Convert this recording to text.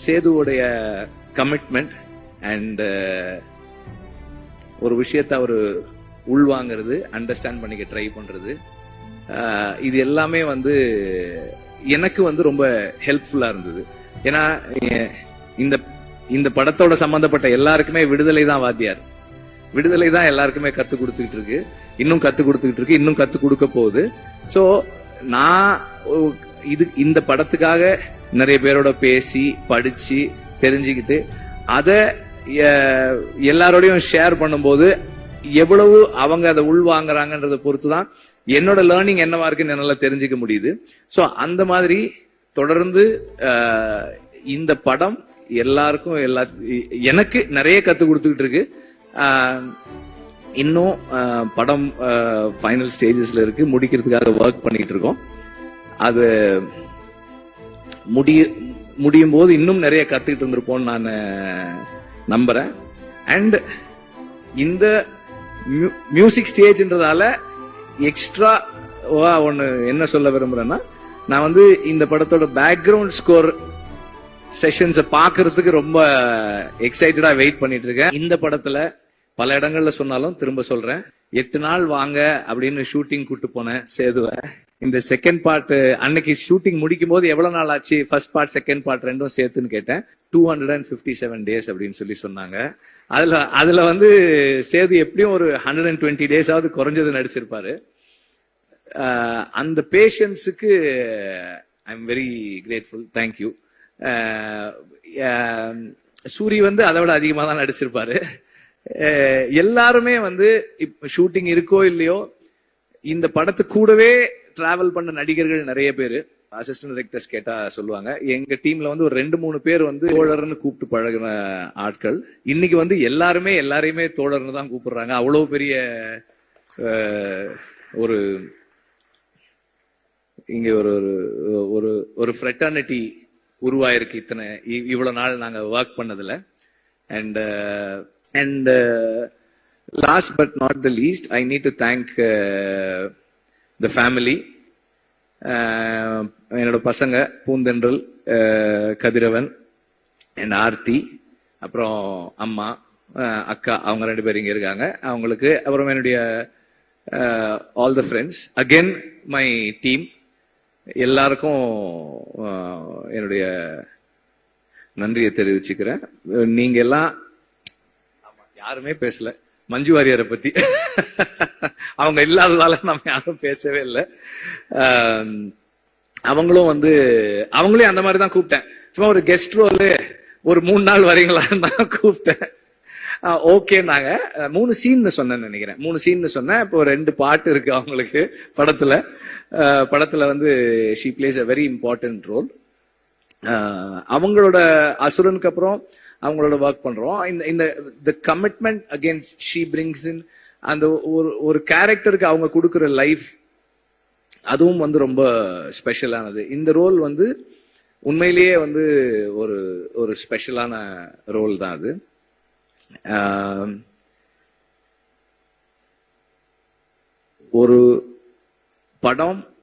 சேதுவோடைய commitment and ஒரு விஷயத்தை அவர் உள்வாங்கிறது, understand பண்ணிக்க ட்ரை பண்றது, இது எல்லாமே வந்து எனக்கு வந்து ரொம்ப ஹெல்ப்ஃபுல்லா இருந்தது. ஏன்னா இந்த இந்த படத்தோட சம்பந்தப்பட்ட எல்லாருக்குமே விடுதலை தான் வாத்தியார். விடுதலை தான் எல்லாருக்குமே கத்து கொடுத்துக்கிட்டு இருக்கு, இன்னும் கத்து கொடுத்துக்கிட்டு இருக்கு, இன்னும் கத்து கொடுக்க போகுது. ஸோ நான் இந்த படத்துக்காக நிறைய பேரோட பேசி படிச்சு தெரிஞ்சுக்கிட்டு அதை எல்லாரோடையும் ஷேர் பண்ணும்போது எவ்வளவு அவங்க அதை உள்வாங்குறாங்கன்றத பொறுத்து தான் என்னோட லேர்னிங் என்னவா இருக்குன்னு என்னால தெரிஞ்சுக்க முடியுது. ஸோ அந்த மாதிரி தொடர்ந்து இந்த படம் எல்லாருக்கும் எனக்கு நிறைய கத்து கொடுத்துக்கிட்டு இருக்கு. இன்னும் படம் ஃபைனல் ஸ்டேஜஸ்ல இருக்கு, முடிக்கிறதுக்காக ஒர்க் பண்ணிட்டு இருக்கோம். அது முடியும் போது இன்னும் நிறைய கத்துக்கிட்டு இருந்திருப்போம்னு நான் நம்புறேன். அண்ட் இந்த மியூசிக் ஸ்டேஜ்ன்றதால எக்ஸ்ட்ரா ஒன்னு என்ன சொல்ல விரும்புறேன்னா, நான் வந்து இந்த படத்தோட பேக்ரவுண்ட் ஸ்கோர் செஷன்ஸை பார்க்கறதுக்கு ரொம்ப எக்ஸைட்டடா வெயிட் பண்ணிட்டு இருக்கேன். இந்த படத்துல பல இடங்கள்ல சொன்னாலும் திரும்ப சொல்றேன், 8 நாள் வாங்க அப்படின்னு ஷூட்டிங் கூட்டு போனேன் சேதுவை. இந்த செகண்ட் பார்ட் அன்னைக்கு ஷூட்டிங் முடிக்கும் போது எவ்வளவு நாள் ஆச்சு ஃபர்ஸ்ட் பார்ட் செகண்ட் பார்ட் ரெண்டும் சேர்த்துன்னு கேட்டேன். 257 days அப்படின்னு சொல்லி சொன்னாங்க. அதுல வந்து சேது எப்படியும் ஒரு 120 days குறைஞ்சது நடிச்சிருப்பாரு. அந்த பேஷன்ஸுக்கு I am very grateful. Thank you. Soori வந்து அதை விட அதிகமாக தான் நடிச்சிருப்பாரு. எல்லாருமே வந்து இப்ப ஷூட்டிங் இருக்கோ இல்லையோ இந்த படத்து கூடவே டிராவல் பண்ண நடிகர்கள் நிறைய பேரு, அசிஸ்டன்ட் டைரக்டர்ஸ் கேட்டா சொல்லுவாங்க. எங்க டீம்ல வந்து ஒரு 2-3 பேர் வந்து தோழர்னு கூப்பிட்டு பழகின ஆட்கள். இன்னைக்கு வந்து எல்லாரையுமே தோழர்னு தான் கூப்பிடுறாங்க. அவ்வளவு பெரிய ஒரு இங்க ஒரு ஒரு ஒரு ஃப்ரெட்டர்னிட்டி உருவாயிருக்கு இவ்வளவு நாள் நாங்க ஒர்க் பண்ணதுல. And last but not the least, I need to thank the family. என்னோட பசங்க பூந்தென்றல், கதிரவன் அண்ட் ஆர்த்தி, அப்புறம் அம்மா, அக்கா, அவங்க 2 பேர் இங்க இருக்காங்க. அவங்களுக்கு அப்புறம் என்னுடைய all the friends, again my team, எல்லாருக்கும் என்னுடைய நன்றியை தெரிவிச்சுக்கிறேன். நீங்க எல்லாம் யாருமே பேசல மஞ்சு வாரியரை பத்தி. அவங்க இல்லாததால நம்ம யாரும் பேசவே இல்லை. அவங்களையும் அந்த மாதிரி தான் கூப்பிட்டேன். சும்மா ஒரு கெஸ்ட் ரோல் ஒரு 3 நாள் வரீங்களான்னு தான் கூப்பிட்டேன். ஓகேனாங்க. 3 சீன் சொன்னேன்னு நினைக்கிறேன். 3 சீன் சொன்னேன். இப்போ 2 பாட்டு இருக்கு அவங்களுக்கு படத்துல வந்து she plays a very important role. அவங்களோட அசுரனுக்கு அப்புறம் அவங்களோட ஒர்க் பண்றோம். இந்த commitment again she brings in அந்த ஒரு கேரக்டருக்கு அவங்க கொடுக்குற லைஃப், அதுவும் வந்து ரொம்ப ஸ்பெஷலானது. இந்த ரோல் வந்து உண்மையிலேயே வந்து ஒரு ஸ்பெஷலான ரோல் தான் அது. ஒரு படம்